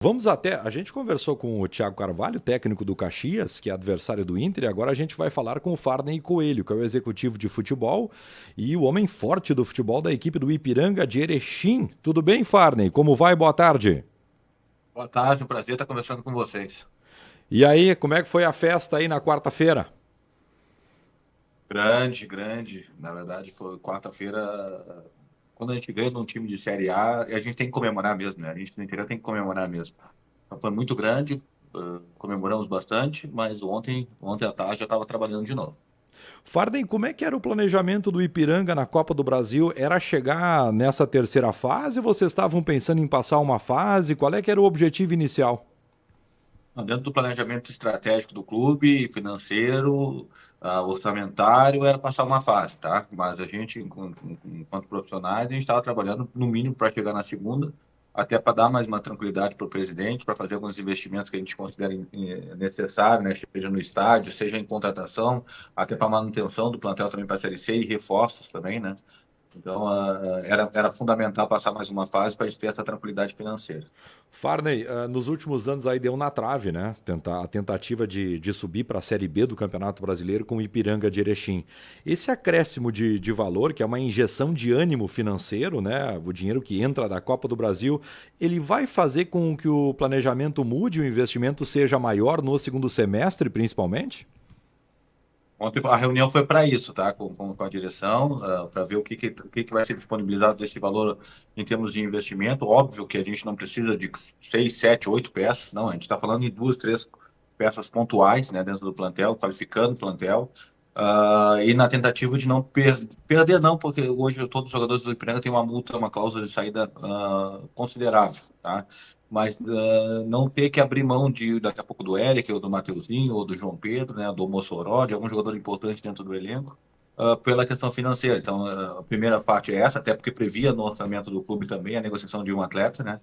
Vamos até. A gente conversou com o Thiago Carvalho, técnico do Caxias, que é adversário do Inter, e agora a gente vai falar com o Farney Coelho, que é o executivo de futebol e o homem forte do futebol da equipe do Ipiranga de Erechim. Tudo bem, Farney? Como vai? Boa tarde. Boa tarde, um prazer estar conversando com vocês. E aí, como é que foi a festa aí na quarta-feira? Grande, grande. Na verdade, foi quarta-feira. Quando a gente ganha num time de Série A, a gente tem que comemorar mesmo, né? A gente no interior tem que comemorar mesmo. Então, foi muito grande, comemoramos bastante, mas ontem à tarde já estava trabalhando de novo. Farney, como é que era o planejamento do Ipiranga na Copa do Brasil? Era chegar nessa terceira fase? Vocês estavam pensando em passar uma fase? Qual é que era o objetivo inicial? Dentro do planejamento estratégico do clube, financeiro, orçamentário, era passar uma fase, tá? Mas a gente, enquanto profissionais, a gente estava trabalhando no mínimo para chegar na segunda, até para dar mais uma tranquilidade para o presidente, para fazer alguns investimentos que a gente considera necessários, né? Seja no estádio, seja em contratação, até para manutenção do plantel também para a Série C e reforços também, né? Então, era fundamental passar mais uma fase para a gente ter essa tranquilidade financeira. Farney, nos últimos anos aí deu na trave, né? A tentativa de subir para a Série B do Campeonato Brasileiro com o Ipiranga de Erechim. Esse acréscimo de valor, que é uma injeção de ânimo financeiro, né? O dinheiro que entra da Copa do Brasil, ele vai fazer com que o planejamento mude, o investimento seja maior no segundo semestre, principalmente? Ontem a reunião foi para isso, tá? Com a direção, para ver o que vai ser disponibilizado desse valor em termos de investimento. Óbvio que a gente não precisa de seis, sete, oito peças, não. A gente está falando em duas, três peças pontuais, né, dentro do plantel, qualificando o plantel. E na tentativa de não perder, não, porque hoje todos os jogadores do Ipiranga têm uma multa, uma cláusula de saída considerável, tá? Mas não ter que abrir mão de daqui a pouco do Eric, ou do Mateuzinho, ou do João Pedro, né, do Mossoró, de algum jogador importante dentro do elenco, pela questão financeira. Então, a primeira parte é essa, até porque previa no orçamento do clube também a negociação de um atleta, né?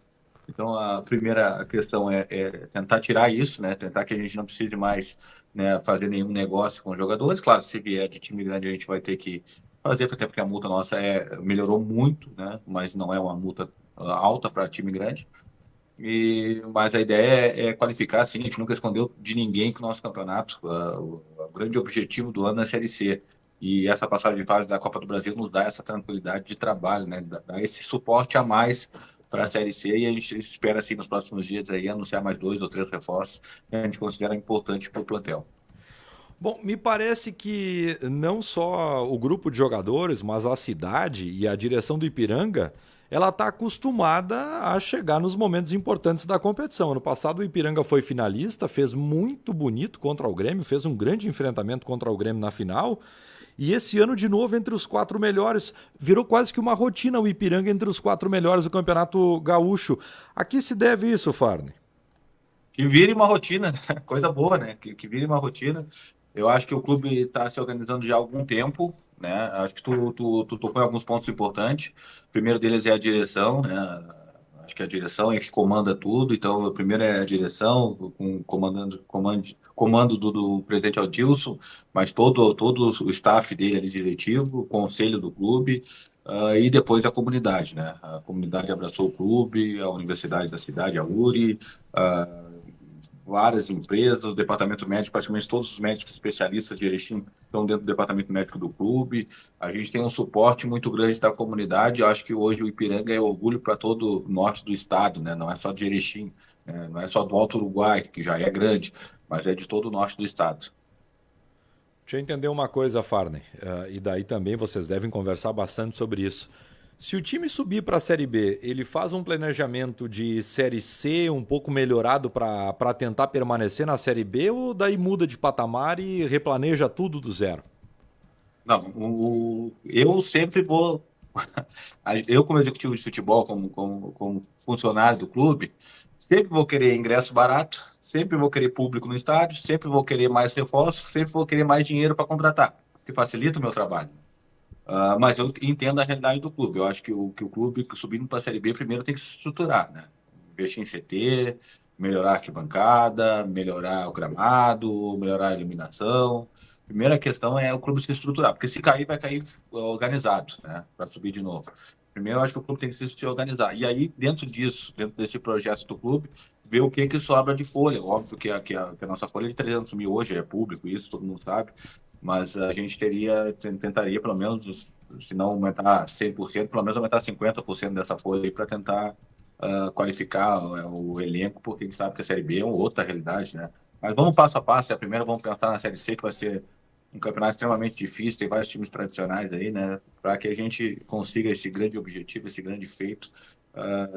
Então, a primeira questão é tentar tirar isso, né? Tentar que a gente não precise mais, né, fazer nenhum negócio com os jogadores. Claro, se vier de time grande, a gente vai ter que fazer, até porque a multa nossa melhorou muito, né? Mas não é uma multa alta para time grande. Mas a ideia é qualificar, assim, a gente nunca escondeu de ninguém que o nosso campeonato, o grande objetivo do ano é a Série C. E essa passagem de fase da Copa do Brasil nos dá essa tranquilidade de trabalho, né? Dá esse suporte a mais para a Série C e a gente espera, assim, nos próximos dias aí, anunciar mais dois ou três reforços que a gente considera importante para o plantel. Bom, me parece que não só o grupo de jogadores, mas a cidade e a direção do Ipiranga, ela está acostumada a chegar nos momentos importantes da competição. Ano passado o Ipiranga foi finalista, fez muito bonito contra o Grêmio, fez um grande enfrentamento contra o Grêmio na final. E esse ano, de novo, entre os quatro melhores, virou quase que uma rotina o Ipiranga entre os quatro melhores do Campeonato Gaúcho. A que se deve isso, Farney? Que vire uma rotina, né? Coisa boa, né? Que vire uma rotina. Eu acho que o clube está se organizando já há algum tempo, né? Acho que tu tocou em alguns pontos importantes. O primeiro deles é a direção, né? Acho que a direção é que comanda tudo. Então, o primeiro é a direção, com comando do presidente Adilson, mas todo o staff dele ali diretivo, o conselho do clube. E depois a comunidade, né? A comunidade abraçou o clube, a universidade da cidade, a URI, várias empresas, o departamento médico, praticamente todos os médicos especialistas de Erechim estão dentro do departamento médico do clube. A gente tem um suporte muito grande da comunidade. Eu acho que hoje o Ipiranga é orgulho para todo o norte do estado, né? Não é só de Erechim, né? Não é só do Alto Uruguai, que já é grande, mas é de todo o norte do estado. Deixa eu entender uma coisa, Farney, e daí também vocês devem conversar bastante sobre isso. Se o time subir para a Série B, ele faz um planejamento de Série C um pouco melhorado para tentar permanecer na Série B ou daí muda de patamar e replaneja tudo do zero? Não, eu sempre vou. Eu, como executivo de futebol, como funcionário do clube, sempre vou querer ingresso barato, sempre vou querer público no estádio, sempre vou querer mais reforços, sempre vou querer mais dinheiro para contratar, que facilita o meu trabalho. Mas eu entendo a realidade do clube. Eu acho que o clube subindo para a Série B primeiro tem que se estruturar, né? Investir em CT, melhorar a arquibancada, melhorar o gramado, melhorar a iluminação. Primeira questão é o clube se estruturar, porque se cair, vai cair organizado, né? Para subir de novo. Primeiro, eu acho que o clube tem que se organizar. E aí, dentro disso, dentro desse projeto do clube, ver o que sobra de folha. Óbvio que a nossa folha é de 300 mil hoje, é público, isso todo mundo sabe, mas a gente tentaria pelo menos, se não aumentar 100%, pelo menos aumentar 50% dessa folha aí para tentar qualificar o elenco, porque a gente sabe que a Série B é uma outra realidade, né? Mas vamos passo a passo. A primeira vamos pensar na Série C, que vai ser um campeonato extremamente difícil, tem vários times tradicionais aí, né? Para que a gente consiga esse grande objetivo, esse grande feito.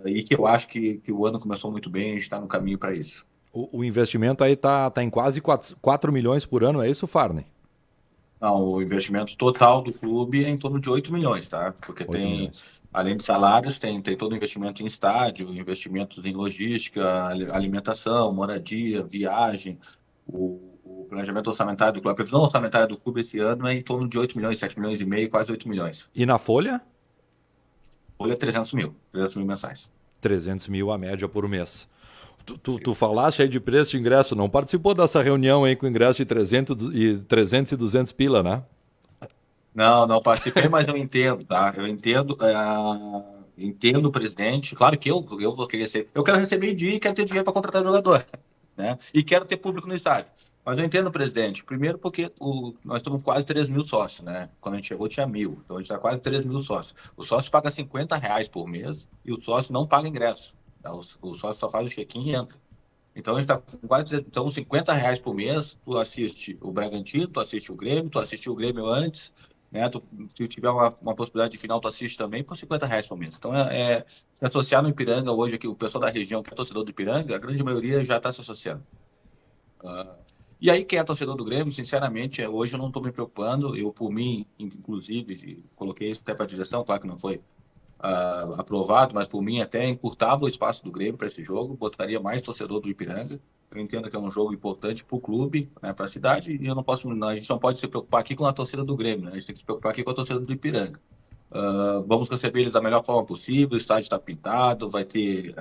E que eu acho que o ano começou muito bem, a gente está no caminho para isso. O investimento aí tá em quase 4 milhões por ano, é isso, Farney? Não, o investimento total do clube é em torno de 8 milhões, tá? Porque 8 tem, milhões. além de salários, tem todo o investimento em estádio, investimentos em logística, alimentação, moradia, viagem, o planejamento orçamentário do clube. A previsão orçamentária do clube esse ano é em torno de 8 milhões, 7 milhões e meio, quase 8 milhões. E na folha? Folha 300 mil mensais. 300 mil a média por mês. Tu falaste aí de preço de ingresso, não participou dessa reunião aí com ingresso de 300 e 200 pila, né? Não participei, mas eu entendo, tá? Eu entendo, entendo o presidente. Claro que eu vou querer ser. Eu quero receber em dia e quero ter dinheiro para contratar jogador, né? E quero ter público no estádio. Mas eu entendo o presidente. Primeiro porque nós estamos quase 3 mil sócios, né? Quando a gente chegou tinha 1.000. Então a gente está quase 3 mil sócios. O sócio paga R$ 50 por mês e o sócio não paga ingresso, tá? O sócio só faz o check-in e entra. Então a gente está com quase então, R$ 50 por mês, tu assiste o Bragantino, tu assiste o Grêmio, tu assistiu o Grêmio antes, né? Se tiver uma possibilidade de final, tu assiste também por R$ 50 por mês. Então se associar no Ipiranga hoje, aqui, o pessoal da região que é torcedor do Ipiranga, a grande maioria já está se associando. E aí, quem é torcedor do Grêmio, sinceramente, hoje eu não estou me preocupando. Eu, por mim, inclusive, coloquei isso até para a direção, claro que não foi aprovado, mas por mim até encurtava o espaço do Grêmio para esse jogo, botaria mais torcedor do Ipiranga. Eu entendo que é um jogo importante para o clube, né, para a cidade, e a gente não pode se preocupar aqui com a torcida do Grêmio, né? A gente tem que se preocupar aqui com a torcida do Ipiranga. Vamos receber eles da melhor forma possível, o estádio está pintado, vai ter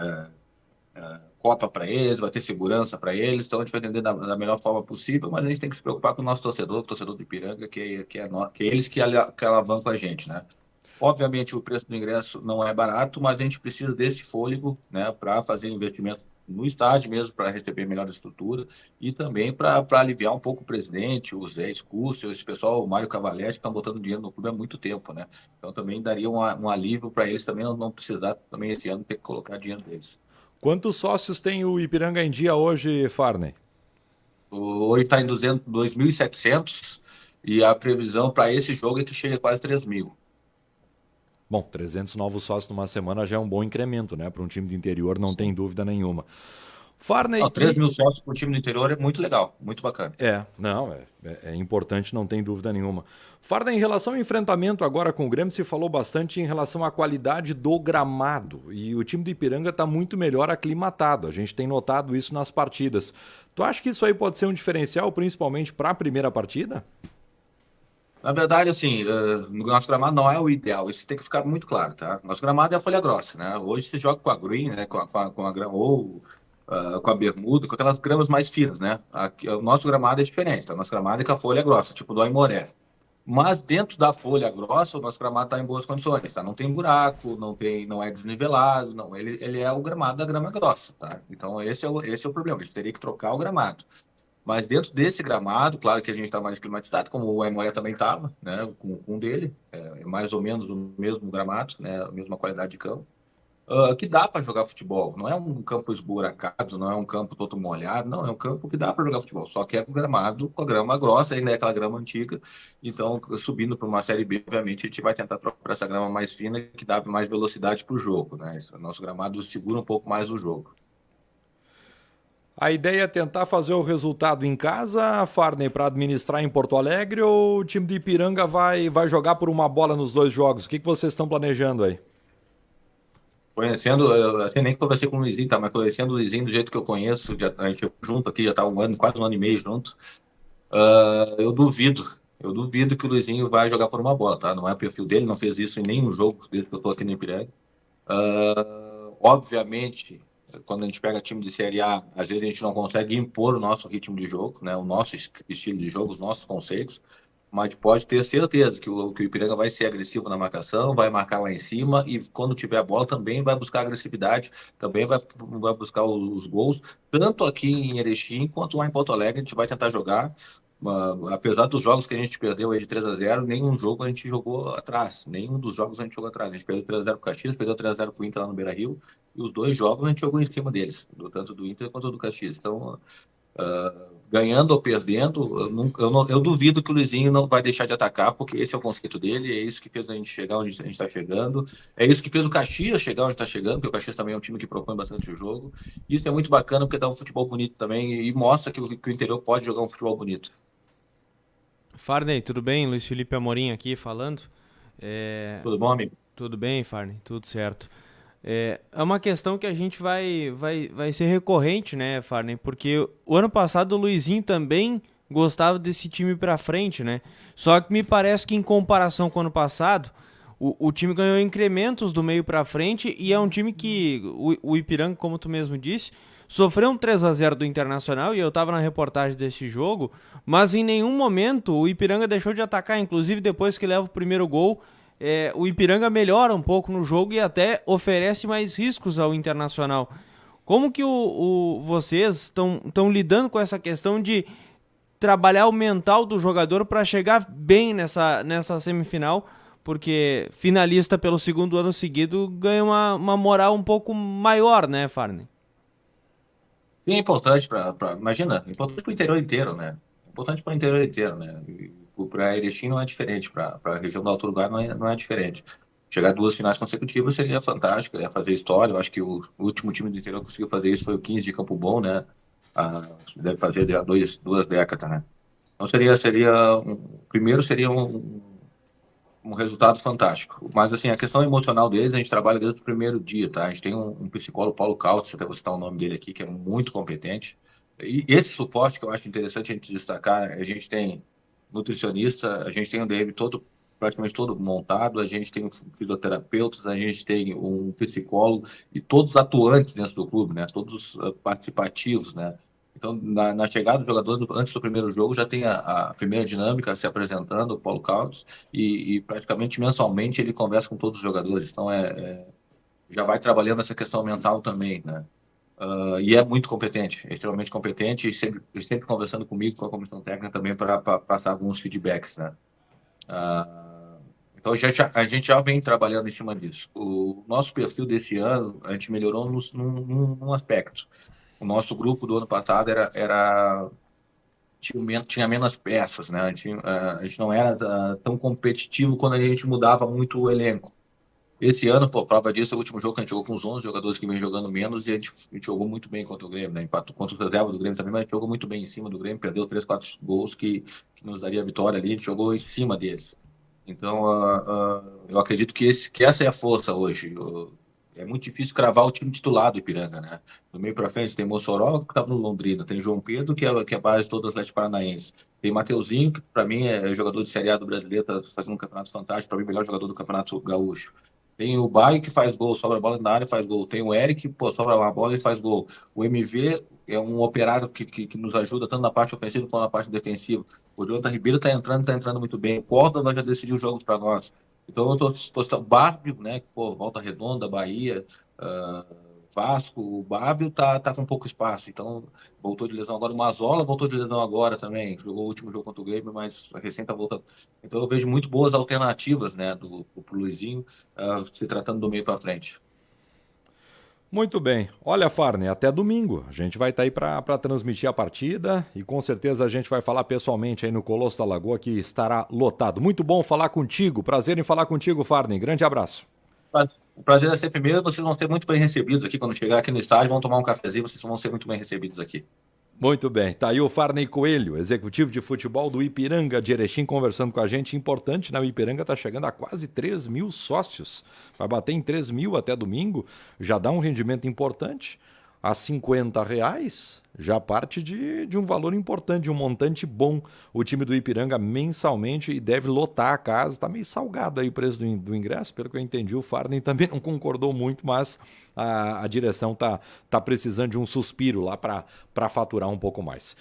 copa para eles, vai ter segurança para eles, então a gente vai atender da melhor forma possível, mas a gente tem que se preocupar com o nosso torcedor, o torcedor do Ipiranga, que é eles que alavancam a gente, né? Obviamente, o preço do ingresso não é barato, mas a gente precisa desse fôlego, né, para fazer investimento no estádio mesmo, para receber melhor estrutura e também para aliviar um pouco o presidente, o Zé Escúcio, esse pessoal, o Mário Cavalete, que estão botando dinheiro no clube há muito tempo, né? Então também daria um alívio para eles também não precisar também esse ano ter que colocar dinheiro deles. Quantos sócios tem o Ipiranga em dia hoje, Farney? Hoje está em 2.700 e a previsão para esse jogo é que chegue a quase 3 mil. Bom, 300 novos sócios numa semana já é um bom incremento, né? Para um time do interior, não tem dúvida nenhuma. Farney, Não, 3 mil sócios para o time do interior é muito legal, muito bacana. É importante, não tem dúvida nenhuma. Farney, em relação ao enfrentamento agora com o Grêmio, se falou bastante em relação à qualidade do gramado. E o time do Ipiranga está muito melhor aclimatado. A gente tem notado isso nas partidas. Tu acha que isso aí pode ser um diferencial, principalmente para a primeira partida? Na verdade, assim, no nosso gramado não é o ideal, isso tem que ficar muito claro, tá? Nosso gramado é a folha grossa, né? Hoje você joga com a green, né? Com a grama, ou com a bermuda, com aquelas gramas mais finas, né? Aqui, o nosso gramado é diferente, tá? O nosso gramado é com a folha grossa, tipo do Aimoré. Mas dentro da folha grossa, o nosso gramado está em boas condições, tá? Não tem buraco, não é desnivelado, não. Ele é o gramado da grama grossa, tá? Então esse é o problema, a gente teria que trocar o gramado. Mas dentro desse gramado, claro que a gente está mais climatizado, como o Aimoré também estava, né, com o dele, mais ou menos o mesmo gramado, né, a mesma qualidade de campo, que dá para jogar futebol. Não é um campo esburacado, não é um campo todo molhado, não, é um campo que dá para jogar futebol, só que é com gramado, com a grama grossa, ainda é aquela grama antiga. Então, subindo para uma Série B, obviamente, a gente vai tentar trocar para essa grama mais fina, que dá mais velocidade para o jogo, né? Nosso gramado segura um pouco mais o jogo. A ideia é tentar fazer o resultado em casa, Farney, para administrar em Porto Alegre, ou o time de Ipiranga vai jogar por uma bola nos dois jogos? O que vocês estão planejando aí? Conhecendo, eu até nem conversei com o Luizinho, tá? Mas conhecendo o Luizinho do jeito que eu conheço, a gente junto aqui, já tá um ano, quase um ano e meio junto. Eu duvido que o Luizinho vai jogar por uma bola, tá? Não é o perfil dele, não fez isso em nenhum jogo desde que eu tô aqui no Ipiranga. Obviamente, quando a gente pega time de Série A, às vezes a gente não consegue impor o nosso ritmo de jogo, né? O nosso estilo de jogo, os nossos conceitos. mas pode ter certeza que o Ipiranga vai ser agressivo na marcação, vai marcar lá em cima e quando tiver a bola também vai buscar agressividade, também vai buscar os gols, tanto aqui em Erechim quanto lá em Porto Alegre. A gente vai tentar jogar. Apesar dos jogos que a gente perdeu aí de 3-0, nenhum jogo a gente jogou atrás. Nenhum dos jogos a gente jogou atrás. A gente perdeu 3-0 para o Caxias, perdeu 3-0 para o Inter lá no Beira-Rio. E os dois jogos a gente jogou em cima deles, tanto do Inter quanto do Caxias. Então, ganhando ou perdendo, eu duvido que o Luizinho não vai deixar de atacar, porque esse é o conceito dele, é isso que fez a gente chegar onde a gente está chegando, é isso que fez o Caxias chegar onde está chegando, porque o Caxias também é um time que propõe bastante o jogo. Isso é muito bacana, porque dá um futebol bonito também e mostra que o interior pode jogar um futebol bonito. Farney, tudo bem? Luiz Felipe Amorim aqui falando. Tudo bom, amigo? Tudo bem, Farney? Tudo certo. É uma questão que a gente vai ser recorrente, né, Farney? Porque o ano passado o Luizinho também gostava desse time pra frente, né? Só que me parece que em comparação com o ano passado, o time ganhou incrementos do meio pra frente e é um time que o Ipiranga, como tu mesmo disse, sofreu um 3-0 do Internacional e eu tava na reportagem desse jogo, mas em nenhum momento o Ipiranga deixou de atacar, inclusive depois que leva o primeiro gol, o Ipiranga melhora um pouco no jogo e até oferece mais riscos ao Internacional. Como que vocês estão lidando com essa questão de trabalhar o mental do jogador para chegar bem nessa semifinal? Porque finalista pelo segundo ano seguido ganha uma moral um pouco maior, né, Farney? Sim, é importante imagina, é importante para o interior inteiro, né? É importante para o interior inteiro, né? Para Erechim não é diferente, para a região do Alto Uruguai não é diferente. Chegar a 2 finais consecutivas seria fantástico, ia fazer história. Eu acho que o último time do interior que conseguiu fazer isso foi o 15 de Campo Bom, né? Deve fazer já 2 décadas, né? Então primeiro seria um resultado fantástico. Mas, assim, a questão emocional deles, a gente trabalha desde o primeiro dia, tá? A gente tem um psicólogo, Paulo Cautz, até vou citar o nome dele aqui, que é muito competente. E esse suporte que eu acho interessante a gente destacar, a gente tem nutricionista, a gente tem um DM praticamente todo montado, a gente tem fisioterapeutas, a gente tem um psicólogo e todos atuantes dentro do clube, né? Todos participativos, né? Então, na chegada do jogador, antes do primeiro jogo, já tem a primeira dinâmica se apresentando, o Paulo Caldas, e praticamente mensalmente ele conversa com todos os jogadores. Então, já vai trabalhando essa questão mental também, né? E é muito competente, é extremamente competente, e sempre conversando comigo, com a comissão técnica também, para passar alguns feedbacks, né? Então, a gente já vem trabalhando em cima disso. O nosso perfil desse ano, a gente melhorou num aspecto. O nosso grupo do ano passado tinha menos peças, né? A gente não era tão competitivo quando a gente mudava muito o elenco. Esse ano, por prova disso, é o último jogo que a gente jogou com os 11 jogadores que vem jogando menos e a gente jogou muito bem contra o Grêmio, né? Empatou contra os reservas do Grêmio também, mas a gente jogou muito bem em cima do Grêmio, perdeu 3, 4 gols que nos daria a vitória ali, a gente jogou em cima deles. Então, eu acredito que essa é a força hoje. É muito difícil cravar o time titular do Ipiranga, né? Do meio para frente tem Mossoró, que estava no Londrina, tem João Pedro, que é a base toda do Atlético Paranaense. Tem Mateuzinho, que para mim é jogador de Série A do Brasileiro, está fazendo um campeonato fantástico, para mim, melhor jogador do Campeonato Gaúcho. Tem o Baio, que faz gol, sobra a bola na área, faz gol. Tem o Eric, pô, sobra uma bola e faz gol. O MV é um operário que nos ajuda tanto na parte ofensiva quanto na parte defensiva. O Jonathan Ribeiro está entrando muito bem. O Córdoba já decidiu jogos para nós. Então eu estou disposto ao Bárbio, né? Pô, Volta Redonda, Bahia, ah, Vasco, o Bárbio tá com pouco espaço. Então voltou de lesão agora. O Mazola voltou de lesão agora também. Jogou o último jogo contra o Grêmio, mas a recente volta. Então eu vejo muito boas alternativas, né, pro Luizinho, se tratando do meio para frente. Muito bem. Olha, Farney, até domingo. A gente vai estar aí para transmitir a partida e com certeza a gente vai falar pessoalmente aí no Colosso da Lagoa, que estará lotado. Muito bom falar contigo. Prazer em falar contigo, Farney. Grande abraço. O prazer é sempre meu. Vocês vão ser muito bem recebidos aqui quando chegar aqui no estádio. Vão tomar um cafezinho. Vocês vão ser muito bem recebidos aqui. Muito bem, tá aí o Farney Coelho, executivo de futebol do Ipiranga de Erechim, conversando com a gente. Importante, né? O Ipiranga tá chegando a quase 3 mil sócios, vai bater em 3 mil até domingo, já dá um rendimento importante. A R$ 50 já parte de um valor importante, de um montante bom. O time do Ipiranga mensalmente e deve lotar a casa. Está meio salgado aí o preço do ingresso, pelo que eu entendi. O Farney também não concordou muito, mas a direção tá precisando de um suspiro lá para faturar um pouco mais.